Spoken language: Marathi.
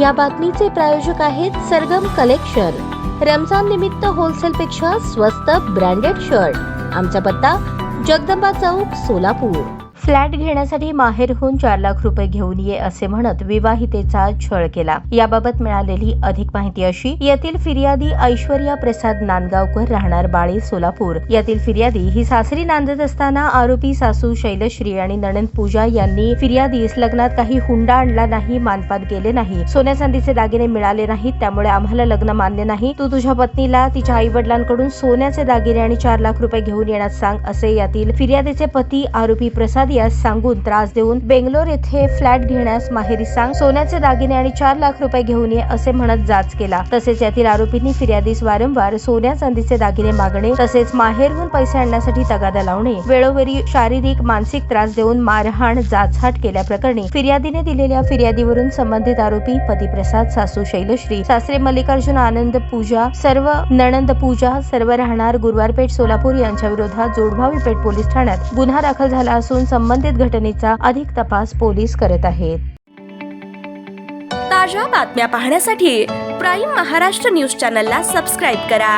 या बातमीचे प्रायोजक आहेत सरगम कलेक्शन। रमजान निमित्त होलसेल पेक्षा स्वस्त ब्रँडेड शर्ट। आमचा पत्ता जगदंबा चौक, सोलापूर। फ्लॅट घेण्यासाठी माहेरहून 4 लाख रुपये घेऊन ये असे म्हणत विवाहितेचा छळ केला। याबाबत मिळालेली अधिक माहिती अशी। यातील फिर्यादी ऐश्वर्या प्रसाद नांदगावकर, राहणार बाळे, सोलापूर। यातील फिर्यादी ही सासरी नांदत असताना आरोपी सासू शैलश्री आणि नणंद पूजा यांनी फिर्यादीस लग्नात काही हुंडा आणला नाही, मानपान केले नाही, सोन्या चांदीचे दागिने मिळाले नाहीत, त्यामुळे आम्हाला लग्न मान्य नाही। तू तुझ्या पत्नीला तिच्या आई वडिलांकडून सोन्याचे दागिने आणि 4 लाख रुपये घेऊन येण्यास सांग, असे यातील फिर्यादीचे पती आरोपी प्रसाद यास सांगून त्रास देऊन बेंगलोर येथे फ्लॅट घेण्यास माहेरी सांग, सोन्याचे दागिने आणि 4 लाख रुपये घेऊन ये असे म्हणत जाच केला। तसेच यातील आरोपींनी फिर्यादीस वारंवार सोन्या चांदीचे दागिने मागणे, तसेच माहेरहून पैसे आणण्यासाठी तगादा लावणे, वेळोवेळी शारीरिक मानसिक त्रास देऊन मारहाण, जाचहाट केल्याप्रकरणी फिर्यादीने दिलेल्या फिर्यादीवरून संबंधित आरोपी पती प्रसाद, सासू शैलश्री, सासरे मल्लिकार्जुन, आनंद पूजा, सर्व नणंद पूजा, सर्व राहणार गुरुवारपेठ, सोलापूर यांच्या विरोधात जोडभावी पेठ पोलीस ठाण्यात गुन्हा दाखल झाला असून संबंधित घटनेचा अधिक तपास पोलीस करत आहेत। ताज्या बातम्या पाहण्यासाठी प्राईम महाराष्ट्र न्यूज चॅनलला सबस्क्राईब करा।